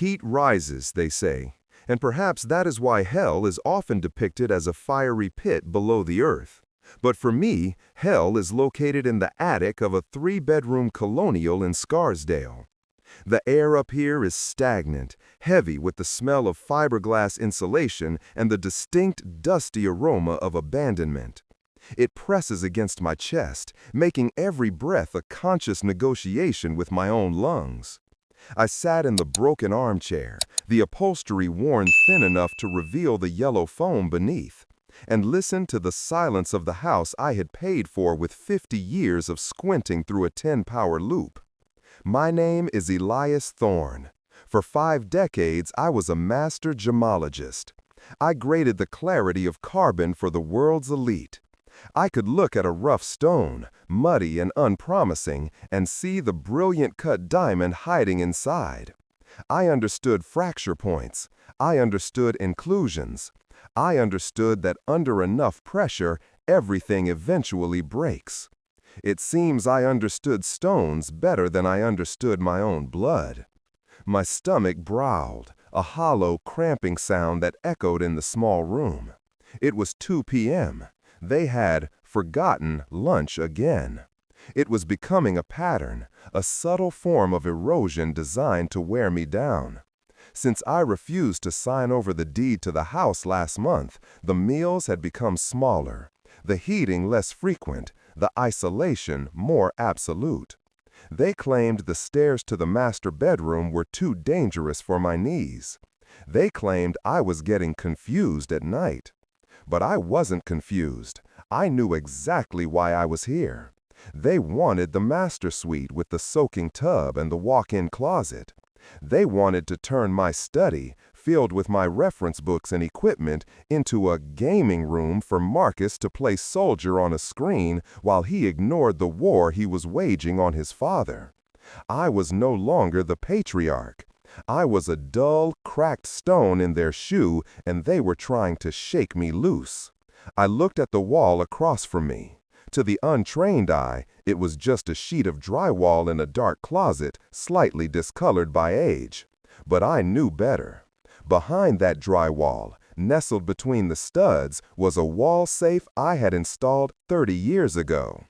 Heat rises, they say, and perhaps that is why hell is often depicted as a fiery pit below the earth. But for me, hell is located in the attic of a 3-bedroom colonial in Scarsdale. The air up here is stagnant, heavy with the smell of fiberglass insulation and the distinct, dusty aroma of abandonment. It presses against my chest, making every breath a conscious negotiation with my own lungs. I sat in the broken armchair, the upholstery worn thin enough to reveal the yellow foam beneath, and listened to the silence of the house I had paid for with 50 years of squinting through a 10-power loop. My name is Elias Thorne. For 5 decades, I was a master gemologist. I graded the clarity of carbon for the world's elite. I could look at a rough stone, muddy and unpromising, and see the brilliant cut diamond hiding inside. I understood fracture points. I understood inclusions. I understood that under enough pressure, everything eventually breaks. It seems I understood stones better than I understood my own blood. My stomach growled, a hollow, cramping sound that echoed in the small room. It was 2 p.m. They had forgotten lunch again. It was becoming a pattern, a subtle form of erosion designed to wear me down. Since I refused to sign over the deed to the house last month, the meals had become smaller, the heating less frequent, the isolation more absolute. They claimed the stairs to the master bedroom were too dangerous for my knees. They claimed I was getting confused at night. But I wasn't confused. I knew exactly why I was here. They wanted the master suite with the soaking tub and the walk-in closet. They wanted to turn my study, filled with my reference books and equipment, into a gaming room for Marcus to play soldier on a screen while he ignored the war he was waging on his father. I was no longer the patriarch. I was a dull, cracked stone in their shoe, and they were trying to shake me loose. I looked at the wall across from me. To the untrained eye, it was just a sheet of drywall in a dark closet, slightly discolored by age. But I knew better. Behind that drywall, nestled between the studs, was a wall safe I had installed 30 years ago.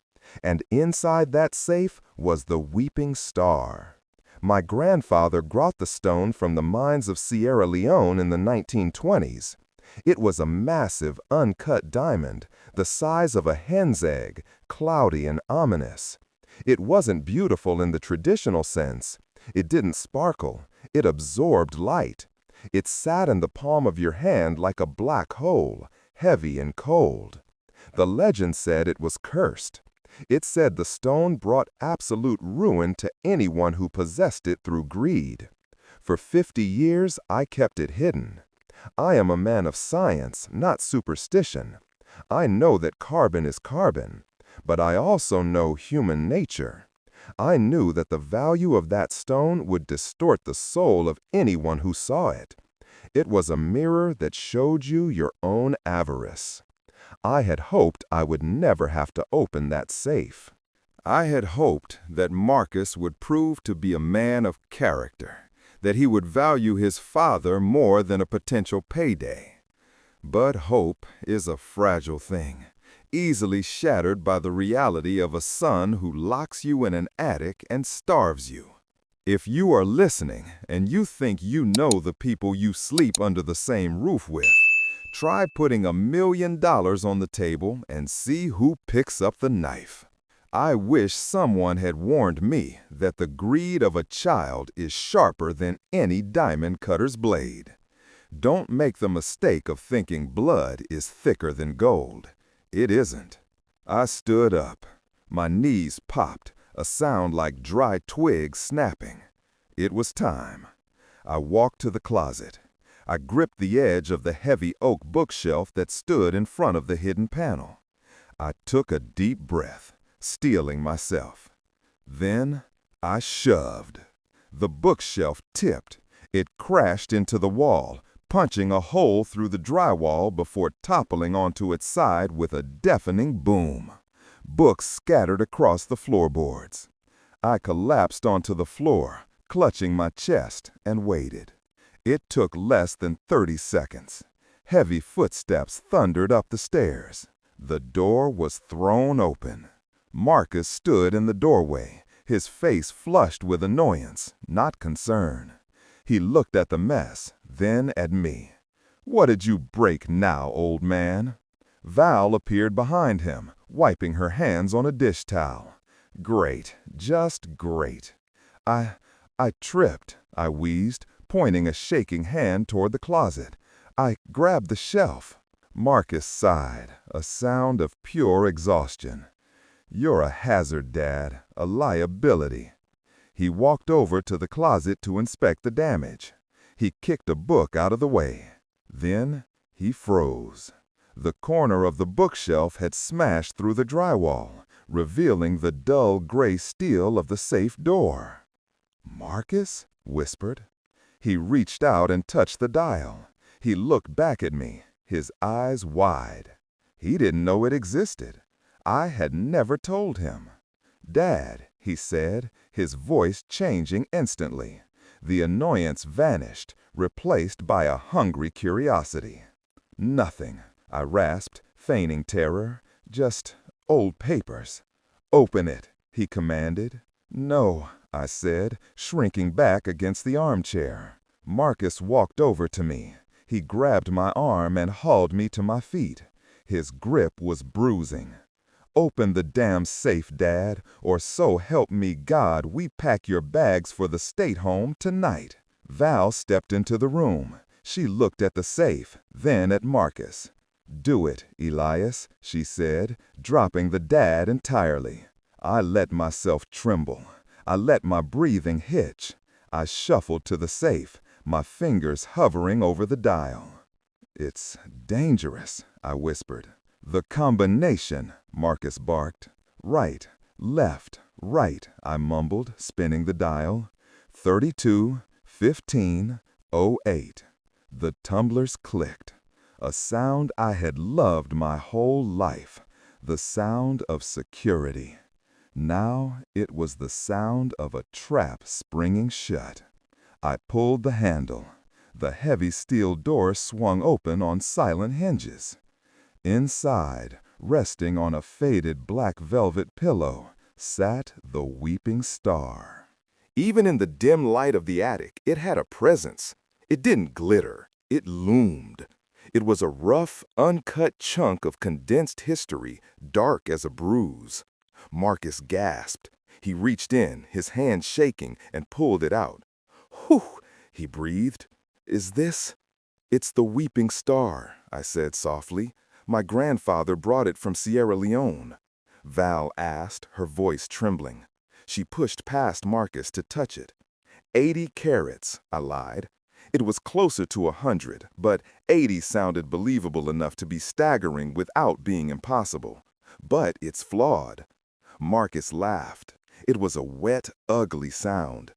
And inside that safe was the weeping star. My grandfather brought the stone from the mines of Sierra Leone in the 1920s. It was a massive, uncut diamond, the size of a hen's egg, cloudy and ominous. It wasn't beautiful in the traditional sense. It didn't sparkle. It absorbed light. It sat in the palm of your hand like a black hole, heavy and cold. The legend said it was cursed. It said the stone brought absolute ruin to anyone who possessed it through greed. For 50 years, I kept it hidden. I am a man of science, not superstition. I know that carbon is carbon, but I also know human nature. I knew that the value of that stone would distort the soul of anyone who saw it. It was a mirror that showed you your own avarice. I had hoped I would never have to open that safe. I had hoped that Marcus would prove to be a man of character, that he would value his father more than a potential payday. But hope is a fragile thing, easily shattered by the reality of a son who locks you in an attic and starves you. If you are listening and you think you know the people you sleep under the same roof with, try putting $1 million on the table and see who picks up the knife. I wish someone had warned me that the greed of a child is sharper than any diamond cutter's blade. Don't make the mistake of thinking blood is thicker than gold. It isn't. I stood up. My knees popped, a sound like dry twigs snapping. It was time. I walked to the closet. I gripped the edge of the heavy oak bookshelf that stood in front of the hidden panel. I took a deep breath, steeling myself. Then I shoved. The bookshelf tipped. It crashed into the wall, punching a hole through the drywall before toppling onto its side with a deafening boom. Books scattered across the floorboards. I collapsed onto the floor, clutching my chest, and waited. It took less than 30 seconds. Heavy footsteps thundered up the stairs. The door was thrown open. Marcus stood in the doorway, his face flushed with annoyance, not concern. He looked at the mess, then at me. "What did you break now, old man?" Val appeared behind him, wiping her hands on a dish towel. "Great, just great." I tripped," I wheezed, pointing a shaking hand toward the closet. "I grabbed the shelf." Marcus sighed, a sound of pure exhaustion. "You're a hazard, Dad, a liability." He walked over to the closet to inspect the damage. He kicked a book out of the way. Then he froze. The corner of the bookshelf had smashed through the drywall, revealing the dull gray steel of the safe door. "Marcus?" whispered. He reached out and touched the dial. He looked back at me, his eyes wide. He didn't know it existed. I had never told him. "Dad," he said, his voice changing instantly. The annoyance vanished, replaced by a hungry curiosity. "Nothing," I rasped, feigning terror. "Just old papers." "Open it," he commanded. "No," I said, shrinking back against the armchair. Marcus walked over to me. He grabbed my arm and hauled me to my feet. His grip was bruising. "Open the damn safe, Dad, or so help me God, we pack your bags for the state home tonight." Val stepped into the room. She looked at the safe, then at Marcus. "Do it, Elias," she said, dropping the dad entirely. I let myself tremble. I let my breathing hitch. I shuffled to the safe, my fingers hovering over the dial. "It's dangerous," I whispered. "The combination," Marcus barked. "Right, left, right," I mumbled, spinning the dial. 32, 15, 08. The tumblers clicked. A sound I had loved my whole life. The sound of security. Now it was the sound of a trap springing shut. I pulled the handle. The heavy steel door swung open on silent hinges. Inside, resting on a faded black velvet pillow, sat the weeping star. Even in the dim light of the attic, it had a presence. It didn't glitter. It loomed. It was a rough, uncut chunk of condensed history, dark as a bruise. Marcus gasped. He reached in, his hand shaking, and pulled it out. "Whew," he breathed. "Is this?" "It's the weeping star," I said softly. "My grandfather brought it from Sierra Leone." Val asked, her voice trembling. She pushed past Marcus to touch it. 80 carats, I lied. It was closer to 100, but 80 sounded believable enough to be staggering without being impossible. "But it's flawed." Marcus laughed. It was a wet, ugly sound.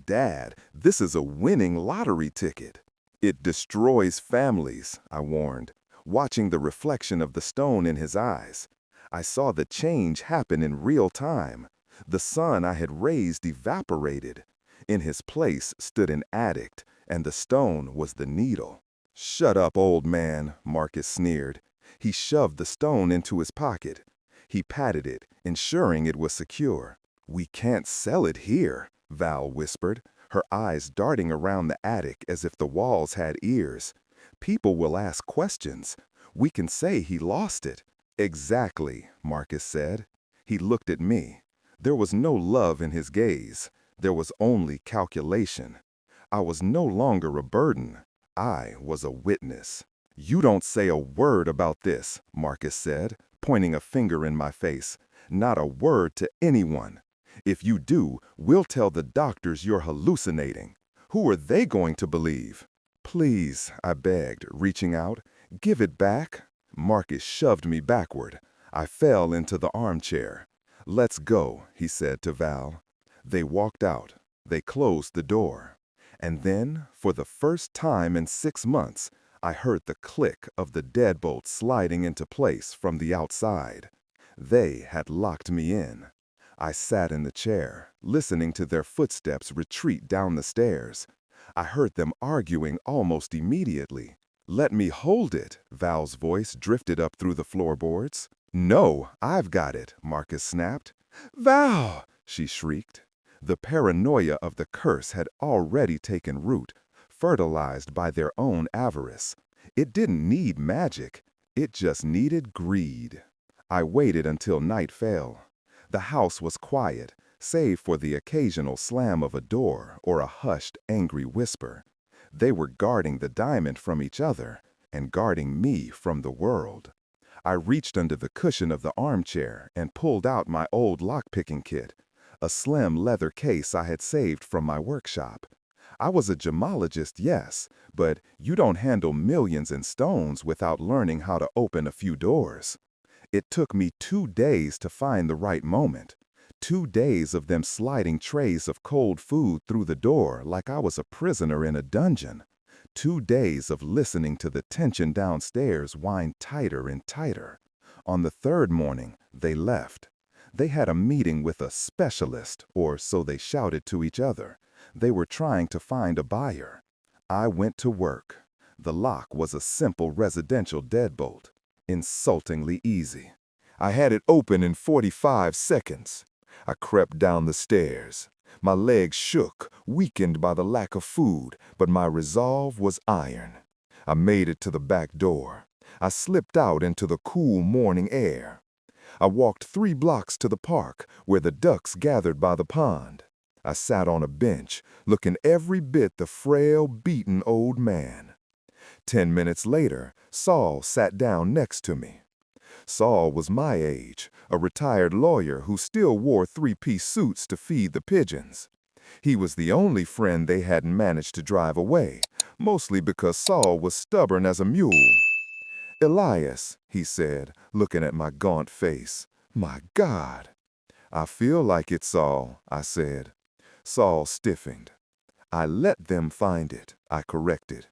"Dad, this is a winning lottery ticket." "It destroys families," I warned, watching the reflection of the stone in his eyes. I saw the change happen in real time. The son I had raised evaporated. In his place stood an addict, and the stone was the needle. "Shut up, old man," Marcus sneered. He shoved the stone into his pocket. He patted it, ensuring it was secure. "We can't sell it here," Val whispered, her eyes darting around the attic as if the walls had ears. "People will ask questions. We can say he lost it." "Exactly," Marcus said. He looked at me. There was no love in his gaze. There was only calculation. I was no longer a burden. I was a witness. "You don't say a word about this," Marcus said, pointing a finger in my face. "Not a word to anyone. If you do, we'll tell the doctors you're hallucinating. Who are they going to believe?" "Please," I begged, reaching out. "Give it back." Marcus shoved me backward. I fell into the armchair. "Let's go," he said to Val. They walked out. They closed the door. And then, for the first time in 6 months, I heard the click of the deadbolt sliding into place from the outside. They had locked me in. I sat in the chair, listening to their footsteps retreat down the stairs. I heard them arguing almost immediately. "Let me hold it," Val's voice drifted up through the floorboards. "No, I've got it," Marcus snapped. "Val!" she shrieked. The paranoia of the curse had already taken root, fertilized by their own avarice. It didn't need magic. It just needed greed. I waited until night fell. The house was quiet, save for the occasional slam of a door or a hushed, angry whisper. They were guarding the diamond from each other and guarding me from the world. I reached under the cushion of the armchair and pulled out my old lockpicking kit, a slim leather case I had saved from my workshop. I was a gemologist, yes, but you don't handle millions in stones without learning how to open a few doors. It took me 2 days to find the right moment. 2 days of them sliding trays of cold food through the door like I was a prisoner in a dungeon. 2 days of listening to the tension downstairs wind tighter and tighter. On the third morning, they left. They had a meeting with a specialist, or so they shouted to each other. They were trying to find a buyer. I went to work. The lock was a simple residential deadbolt. Insultingly easy. I had it open in 45 seconds. I crept down the stairs. My legs shook, weakened by the lack of food, but my resolve was iron. I made it to the back door. I slipped out into the cool morning air. I walked 3 blocks to the park, where the ducks gathered by the pond. I sat on a bench, looking every bit the frail, beaten old man. 10 minutes later, Saul sat down next to me. Saul was my age, a retired lawyer who still wore 3-piece suits to feed the pigeons. He was the only friend they hadn't managed to drive away, mostly because Saul was stubborn as a mule. "Elias," he said, looking at my gaunt face. "My God." "I feel like it, Saul," I said. Saul stiffened. "I let them find it," I corrected.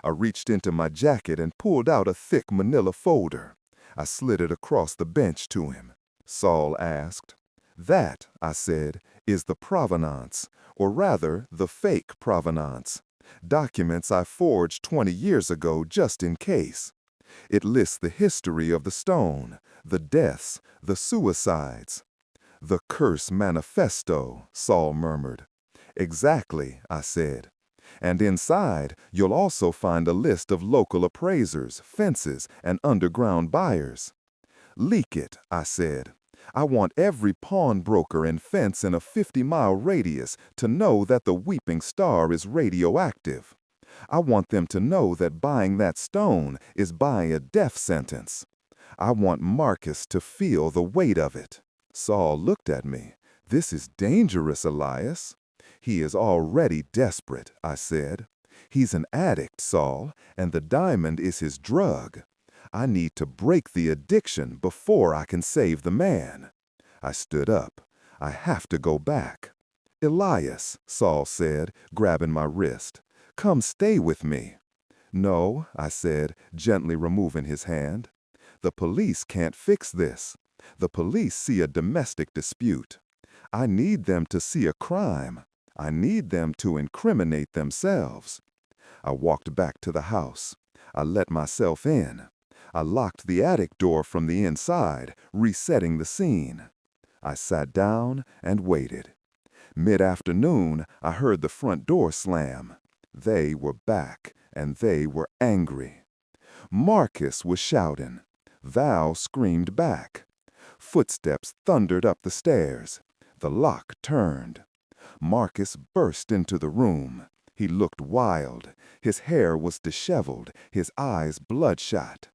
I reached into my jacket and pulled out a thick manila folder. I slid it across the bench to him. Saul asked. "That," I said, "is the provenance, or rather, the fake provenance. Documents I forged 20 years ago just in case. It lists the history of the stone, the deaths, the suicides." "The curse manifesto," Saul murmured. "Exactly," I said. "And inside, you'll also find a list of local appraisers, fences, and underground buyers." "Leak it," I said. "I want every pawnbroker and fence in a 50-mile radius to know that the Weeping Star is radioactive. I want them to know that buying that stone is buying a death sentence. I want Marcus to feel the weight of it." Saul looked at me. "This is dangerous, Elias." "He is already desperate," I said. "He's an addict, Saul, and the diamond is his drug. I need to break the addiction before I can save the man." I stood up. "I have to go back." "Elias," Saul said, grabbing my wrist, "come stay with me." "No," I said, gently removing his hand. "The police can't fix this. The police see a domestic dispute. I need them to see a crime. I need them to incriminate themselves." I walked back to the house. I let myself in. I locked the attic door from the inside, resetting the scene. I sat down and waited. Mid-afternoon, I heard the front door slam. They were back, and they were angry. Marcus was shouting. Val screamed back. Footsteps thundered up the stairs. The lock turned. Marcus burst into the room. He looked wild. His hair was disheveled, his eyes bloodshot.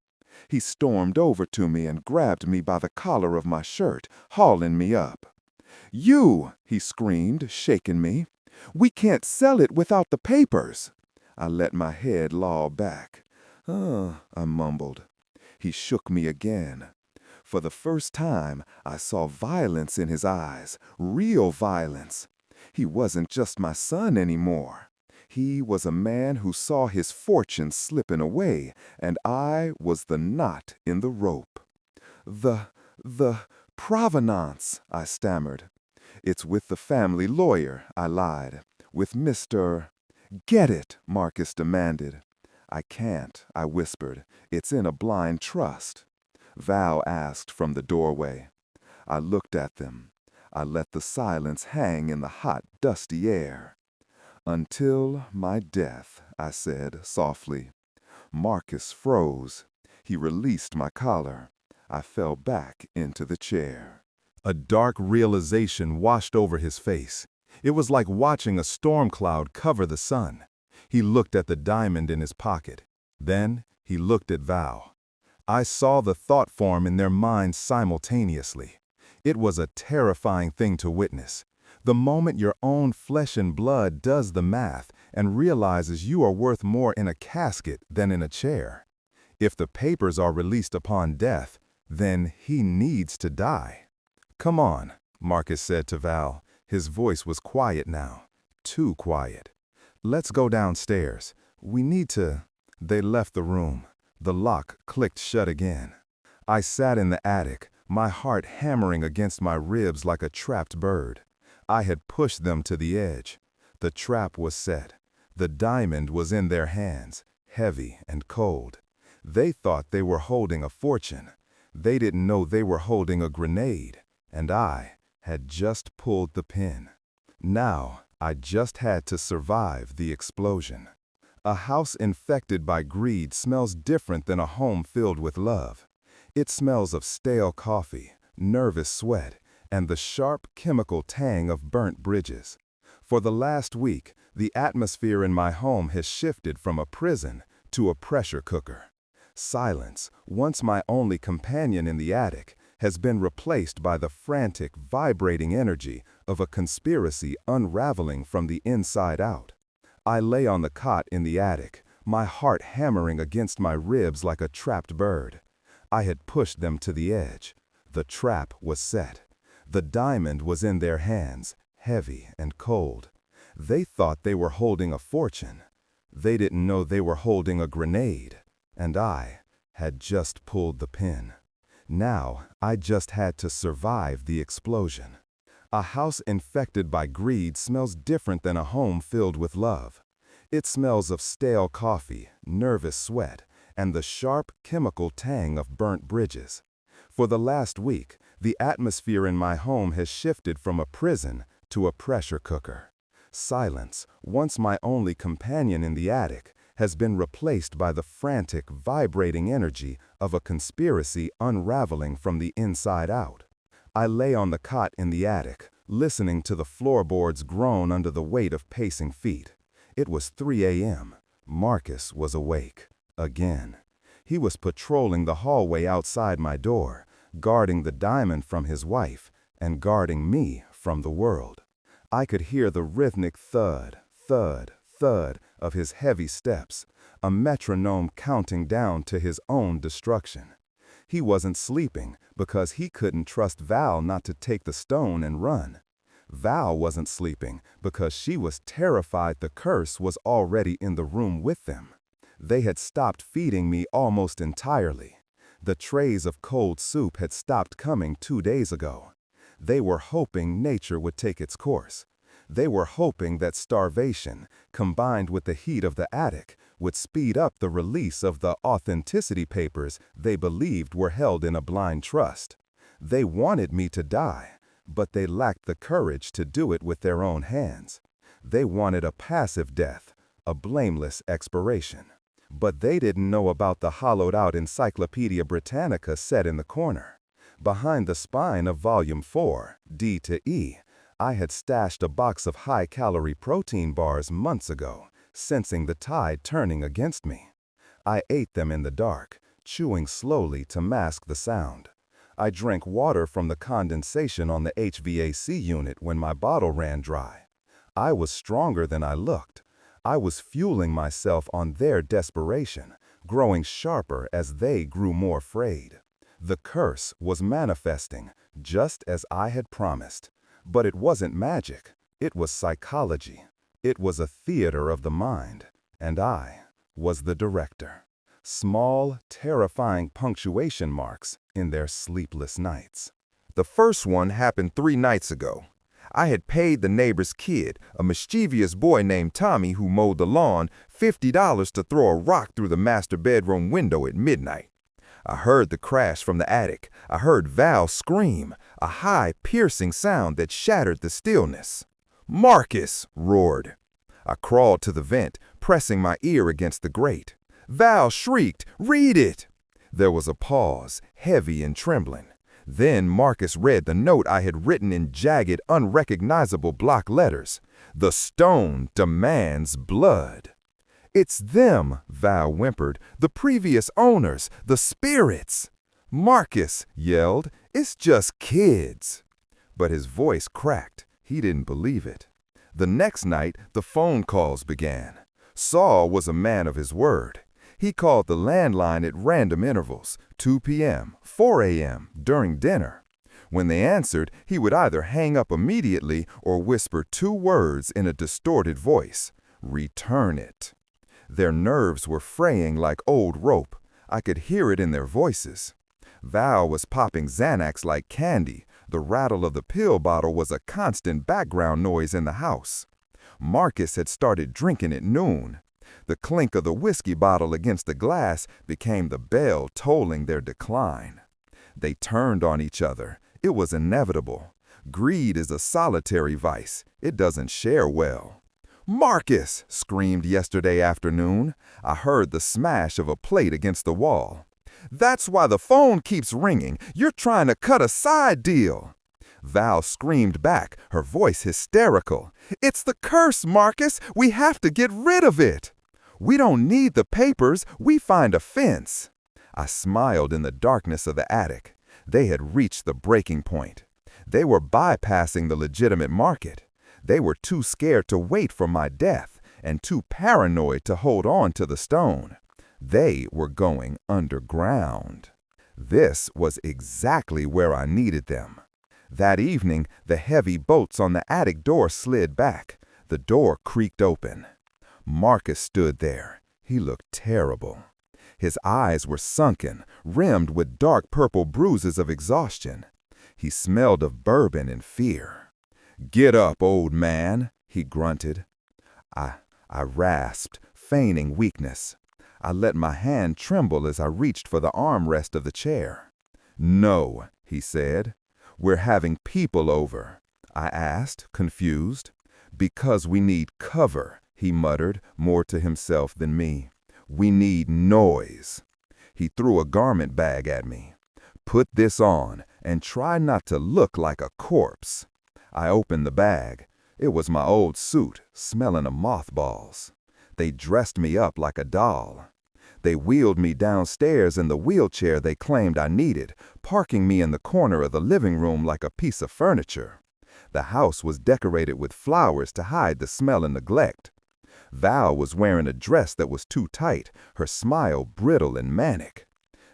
He stormed over to me and grabbed me by the collar of my shirt, hauling me up. "You!" he screamed, shaking me. "We can't sell it without the papers." I let my head loll back. I mumbled. He shook me again. For the first time, I saw violence in his eyes, real violence. He wasn't just my son anymore. He was a man who saw his fortune slipping away, and I was the knot in the rope. The provenance," I stammered. "It's with the family lawyer," I lied. "With Mr. "Get it," Marcus demanded. "I can't," I whispered. "It's in a blind trust." Val asked from the doorway. I looked at them. I let the silence hang in the hot, dusty air. "Until my death," I said softly. Marcus froze. He released my collar. I fell back into the chair. A dark realization washed over his face. It was like watching a storm cloud cover the sun. He looked at the diamond in his pocket. Then he looked at Val. I saw the thought form in their minds simultaneously. It was a terrifying thing to witness. The moment your own flesh and blood does the math and realizes you are worth more in a casket than in a chair. If the papers are released upon death, then he needs to die. "Come on," Marcus said to Val. His voice was quiet now, too quiet. "Let's go downstairs. We need to—" They left the room. The lock clicked shut again. I sat in the attic, my heart hammering against my ribs like a trapped bird. I had pushed them to the edge. The trap was set. The diamond was in their hands, heavy and cold. They thought they were holding a fortune. They didn't know they were holding a grenade, and I had just pulled the pin. Now, I just had to survive the explosion. A house infected by greed smells different than a home filled with love. It smells of stale coffee, nervous sweat, and the sharp chemical tang of burnt bridges. For the last week, the atmosphere in my home has shifted from a prison to a pressure cooker. Silence, once my only companion in the attic, has been replaced by the frantic, vibrating energy of a conspiracy unraveling from the inside out. I lay on the cot in the attic, my heart hammering against my ribs like a trapped bird. I had pushed them to the edge. The trap was set. The diamond was in their hands, heavy and cold. They thought they were holding a fortune. They didn't know they were holding a grenade. And I had just pulled the pin. Now, I just had to survive the explosion. A house infected by greed smells different than a home filled with love. It smells of stale coffee, nervous sweat, and the sharp chemical tang of burnt bridges. For the last week, the atmosphere in my home has shifted from a prison to a pressure cooker. Silence, once my only companion in the attic, has been replaced by the frantic, vibrating energy of a conspiracy unraveling from the inside out. I lay on the cot in the attic, listening to the floorboards groan under the weight of pacing feet. It was 3 a.m. Marcus was awake. Again. He was patrolling the hallway outside my door, guarding the diamond from his wife, and guarding me from the world. I could hear the rhythmic thud, thud, thud of his heavy steps, a metronome counting down to his own destruction. He wasn't sleeping because he couldn't trust Val not to take the stone and run. Val wasn't sleeping because she was terrified the curse was already in the room with them. They had stopped feeding me almost entirely. The trays of cold soup had stopped coming 2 days ago. They were hoping nature would take its course. They were hoping that starvation, combined with the heat of the attic, would speed up the release of the authenticity papers they believed were held in a blind trust. They wanted me to die, but they lacked the courage to do it with their own hands. They wanted a passive death, a blameless expiration. But they didn't know about the hollowed-out Encyclopedia Britannica set in the corner. Behind the spine of Volume 4, D to E, I had stashed a box of high-calorie protein bars months ago, sensing the tide turning against me. I ate them in the dark, chewing slowly to mask the sound. I drank water from the condensation on the HVAC unit when my bottle ran dry. I was stronger than I looked. I was fueling myself on their desperation, growing sharper as they grew more afraid. The curse was manifesting, just as I had promised. But it wasn't magic. It was psychology. It was a theater of the mind. And I was the director. Small, terrifying punctuation marks in their sleepless nights. The first one happened 3 nights ago. I had paid the neighbor's kid, a mischievous boy named Tommy who mowed the lawn, $50 to throw a rock through the master bedroom window at midnight. I heard the crash from the attic. I heard Val scream, a high, piercing sound that shattered the stillness. "Marcus!" roared. I crawled to the vent, pressing my ear against the grate. Val shrieked, "Read it!" There was a pause, heavy and trembling. Then Marcus read the note I had written in jagged, unrecognizable block letters. "The stone demands blood." "It's them," Val whimpered, "the previous owners, the spirits." Marcus yelled, "It's just kids." But his voice cracked. He didn't believe it. The next night, the phone calls began. Saul was a man of his word. He called the landline at random intervals, 2 p.m., 4 a.m., during dinner. When they answered, he would either hang up immediately or whisper 2 words in a distorted voice: "Return it." Their nerves were fraying like old rope. I could hear it in their voices. Val was popping Xanax like candy. The rattle of the pill bottle was a constant background noise in the house. Marcus had started drinking at noon. The clink of the whiskey bottle against the glass became the bell tolling their decline. They turned on each other. It was inevitable. Greed is a solitary vice. It doesn't share well. "Marcus!" screamed yesterday afternoon. I heard the smash of a plate against the wall. "That's why the phone keeps ringing. You're trying to cut a side deal." Val screamed back, her voice hysterical. "It's the curse, Marcus! We have to get rid of it!" "We don't need the papers. We find a fence." I smiled in the darkness of the attic. They had reached the breaking point. They were bypassing the legitimate market. They were too scared to wait for my death and too paranoid to hold on to the stone. They were going underground. This was exactly where I needed them. That evening, the heavy bolts on the attic door slid back. The door creaked open. Marcus stood there. He looked terrible. His eyes were sunken, rimmed with dark purple bruises of exhaustion. He smelled of bourbon and fear. "Get up, old man," he grunted. I rasped, feigning weakness. I let my hand tremble as I reached for the armrest of the chair. "No," he said. "We're having people over." I asked, confused. "Because we need cover," he muttered, more to himself than me. "We need noise." He threw a garment bag at me. "Put this on and try not to look like a corpse." I opened the bag. It was my old suit, smelling of mothballs. They dressed me up like a doll. They wheeled me downstairs in the wheelchair they claimed I needed, parking me in the corner of the living room like a piece of furniture. The house was decorated with flowers to hide the smell and neglect. Val was wearing a dress that was too tight, her smile brittle and manic.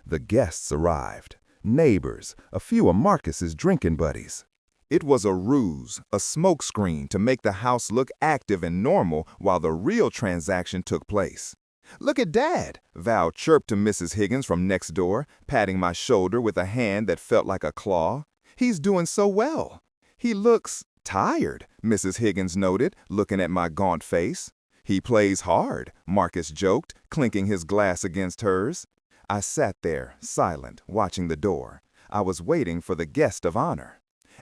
The guests arrived. Neighbors, a few of Marcus's drinking buddies. It was a ruse, a smokescreen to make the house look active and normal while the real transaction took place. "Look at Dad," Val chirped to Mrs. Higgins from next door, patting my shoulder with a hand that felt like a claw. "He's doing so well." "He looks tired," Mrs. Higgins noted, looking at my gaunt face. "He plays hard," Marcus joked, clinking his glass against hers. I sat there, silent, watching the door. I was waiting for the guest of honor.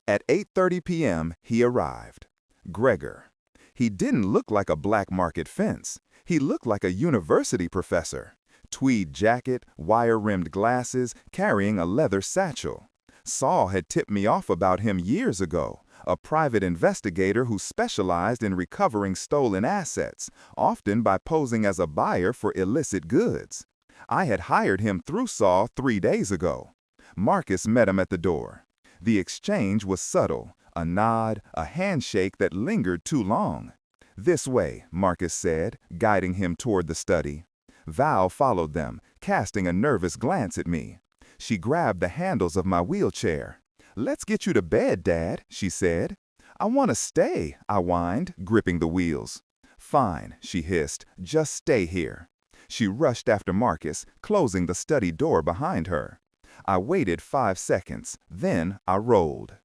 At 8:30 p.m., he arrived. Gregor. He didn't look like a black market fence. He looked like a university professor. Tweed jacket, wire-rimmed glasses, carrying a leather satchel. Saul had tipped me off about him years ago, a private investigator who specialized in recovering stolen assets, often by posing as a buyer for illicit goods. I had hired him through Saul 3 days ago. Marcus met him at the door. The exchange was subtle, a nod, a handshake that lingered too long. "This way," Marcus said, guiding him toward the study. Val followed them, casting a nervous glance at me. She grabbed the handles of my wheelchair. "Let's get you to bed, Dad," she said. "I want to stay," I whined, gripping the wheels. "Fine," she hissed, "just stay here." She rushed after Marcus, closing the study door behind her. I waited 5 seconds, then I rolled.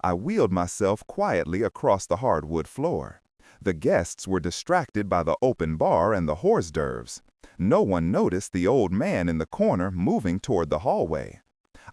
I wheeled myself quietly across the hardwood floor. The guests were distracted by the open bar and the hors d'oeuvres. No one noticed the old man in the corner moving toward the hallway.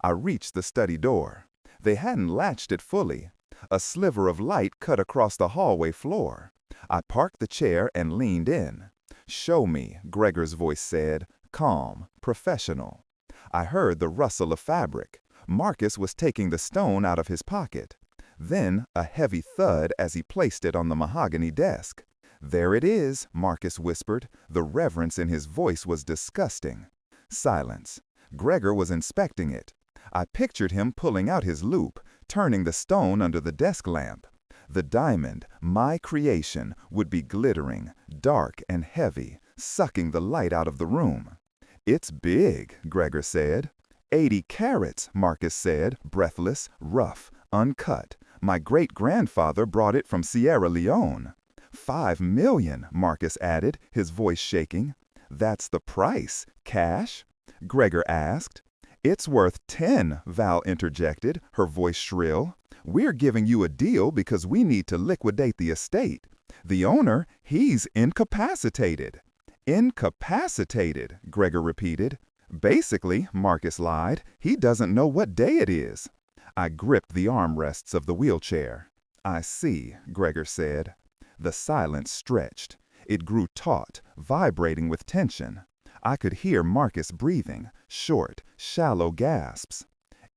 I reached the study door. They hadn't latched it fully. A sliver of light cut across the hallway floor. I parked the chair and leaned in. "Show me," Gregor's voice said, calm, professional. I heard the rustle of fabric. Marcus was taking the stone out of his pocket. Then a heavy thud as he placed it on the mahogany desk. "There it is," Marcus whispered. The reverence in his voice was disgusting. Silence. Gregor was inspecting it. I pictured him pulling out his loupe, turning the stone under the desk lamp. The diamond, my creation, would be glittering, dark and heavy, sucking the light out of the room. "It's big," Gregor said. 80 carats, Marcus said, breathless, rough, uncut. "My great-grandfather brought it from Sierra Leone." 5 million, Marcus added, his voice shaking. "That's the price. Cash?" Gregor asked. "It's worth 10, Val interjected, her voice shrill. "We're giving you a deal because we need to liquidate the estate. The owner, he's incapacitated." "Incapacitated," Gregor repeated. "Basically," Marcus lied, "he doesn't know what day it is." I gripped the armrests of the wheelchair. "I see," Gregor said. The silence stretched. It grew taut, vibrating with tension. I could hear Marcus breathing, short, shallow gasps.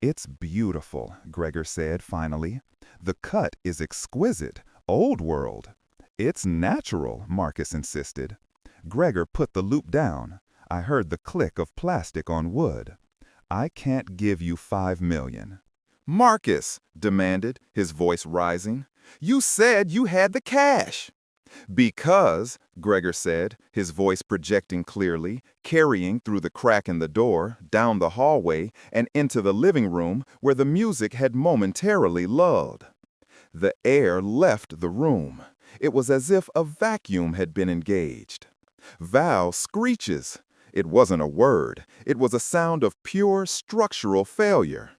"It's beautiful," Gregor said finally. "The cut is exquisite, old world." "It's natural," Marcus insisted. Gregor put the loupe down. I heard the click of plastic on wood. "I can't give you 5 million. "Marcus," demanded, his voice rising, "you said you had the cash." "Because," Gregor said, his voice projecting clearly, carrying through the crack in the door, down the hallway, and into the living room where the music had momentarily lulled. The air left the room. It was as if a vacuum had been engaged. Val screeches. It wasn't a word. It was a sound of pure structural failure.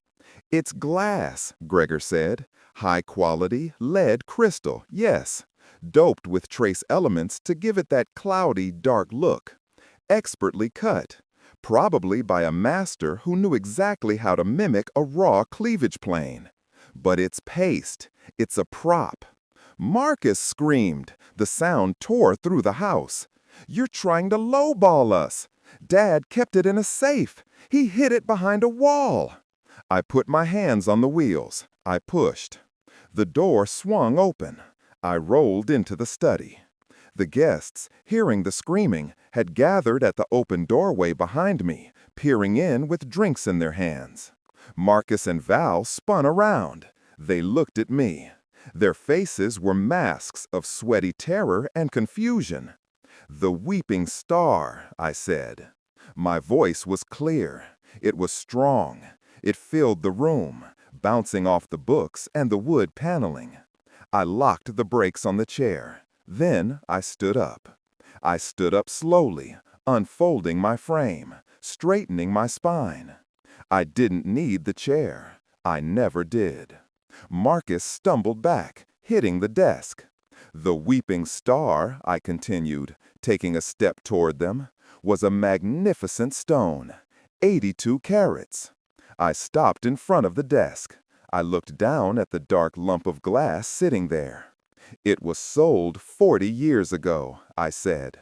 "It's glass," Gregor said. "High quality, lead crystal, yes. Doped with trace elements to give it that cloudy, dark look. Expertly cut. Probably by a master who knew exactly how to mimic a raw cleavage plane. But it's paste. It's a prop." Marcus screamed. The sound tore through the house. "You're trying to lowball us. Dad kept it in a safe. He hid it behind a wall." I put my hands on the wheels. I pushed. The door swung open. I rolled into the study. The guests, hearing the screaming, had gathered at the open doorway behind me, peering in with drinks in their hands. Marcus and Val spun around. They looked at me. Their faces were masks of sweaty terror and confusion. "The weeping star," I said. My voice was clear. It was strong. It filled the room, bouncing off the books and the wood paneling. I locked the brakes on the chair. Then I stood up. I stood up slowly, unfolding my frame, straightening my spine. I didn't need the chair. I never did. Marcus stumbled back, hitting the desk. "The weeping star," I continued, taking a step toward them, "was a magnificent stone, 82 carats. I stopped in front of the desk. I looked down at the dark lump of glass sitting there. "It was sold 40 years ago," I said.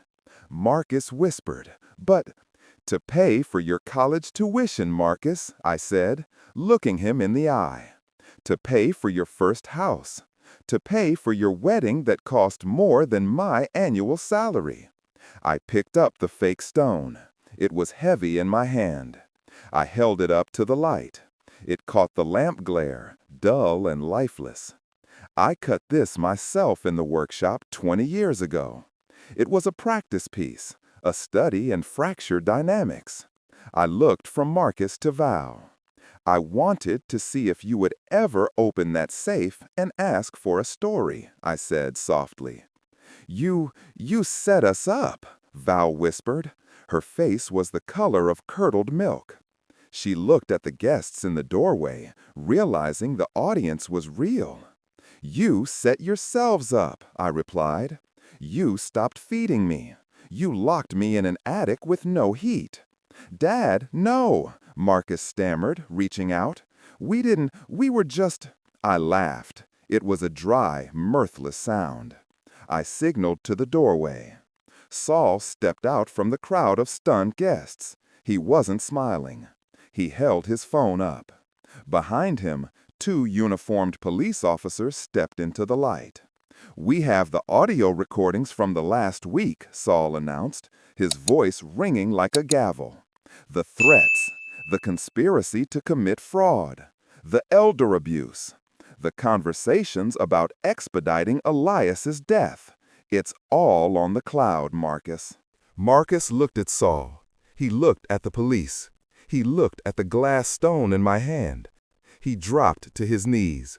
Marcus whispered, "But—" "To pay for your college tuition, Marcus," I said, looking him in the eye. "To pay for your first house. To pay for your wedding that cost more than my annual salary." I picked up the fake stone. It was heavy in my hand. I held it up to the light. It caught the lamp glare, dull and lifeless. "I cut this myself in the workshop 20 years ago. It was a practice piece, a study in fracture dynamics." I looked from Marcus to Val. "I wanted to see if you would ever open that safe and ask for a story," I said softly. You set us up," Val whispered. Her face was the color of curdled milk. She looked at the guests in the doorway, realizing the audience was real. "You set yourselves up," I replied. "You stopped feeding me. You locked me in an attic with no heat." "Dad, no," Marcus stammered, reaching out. We were just—" I laughed. It was a dry, mirthless sound. I signaled to the doorway. Saul stepped out from the crowd of stunned guests. He wasn't smiling. He held his phone up. Behind him, 2 uniformed police officers stepped into the light. "We have the audio recordings from the last week," Saul announced, his voice ringing like a gavel. "The threats, the conspiracy to commit fraud, the elder abuse, the conversations about expediting Elias's death. It's all on the cloud, Marcus." Marcus looked at Saul. He looked at the police. He looked at the glass stone in my hand. He dropped to his knees.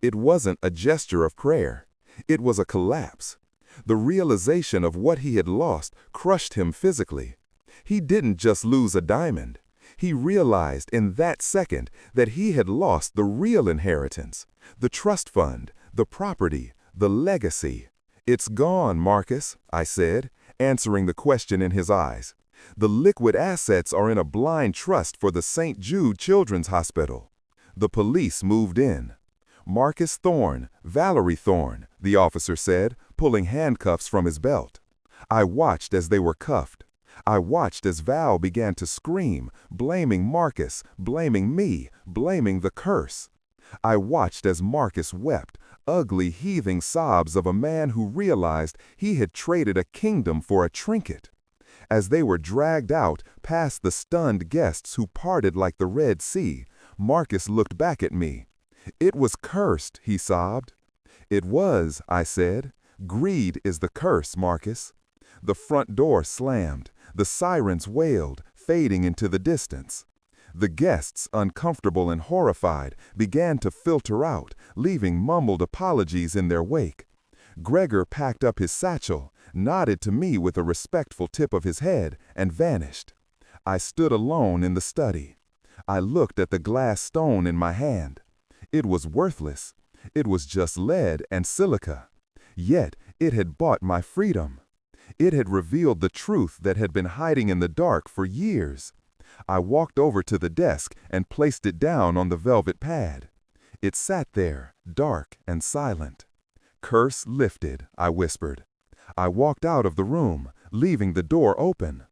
It wasn't a gesture of prayer. It was a collapse. The realization of what he had lost crushed him physically. He didn't just lose a diamond. He realized in that second that he had lost the real inheritance, the trust fund, the property, the legacy. "It's gone, Marcus," I said, answering the question in his eyes. "The liquid assets are in a blind trust for the St. Jude Children's Hospital." The police moved in. "Marcus Thorne, Valerie Thorne," the officer said, pulling handcuffs from his belt. I watched as they were cuffed. I watched as Val began to scream, blaming Marcus, blaming me, blaming the curse. I watched as Marcus wept, ugly heaving sobs of a man who realized he had traded a kingdom for a trinket. As they were dragged out past the stunned guests who parted like the Red Sea, Marcus looked back at me. "It was cursed," he sobbed. "It was," I said. "Greed is the curse, Marcus." The front door slammed. The sirens wailed, fading into the distance. The guests, uncomfortable and horrified, began to filter out, leaving mumbled apologies in their wake. Gregor packed up his satchel, nodded to me with a respectful tip of his head, and vanished. I stood alone in the study. I looked at the glass stone in my hand. It was worthless. It was just lead and silica. Yet it had bought my freedom. It had revealed the truth that had been hiding in the dark for years. I walked over to the desk and placed it down on the velvet pad. It sat there, dark and silent. "Curse lifted," I whispered. I walked out of the room, leaving the door open.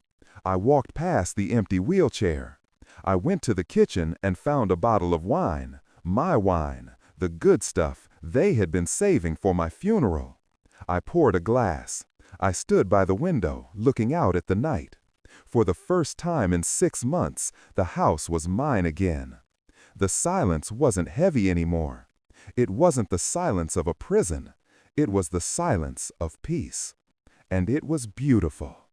I walked past the empty wheelchair. I went to the kitchen and found a bottle of wine, my wine, the good stuff they had been saving for my funeral. I poured a glass. I stood by the window, looking out at the night. For the first time in 6 months, the house was mine again. The silence wasn't heavy anymore. It wasn't the silence of a prison. It was the silence of peace. And it was beautiful.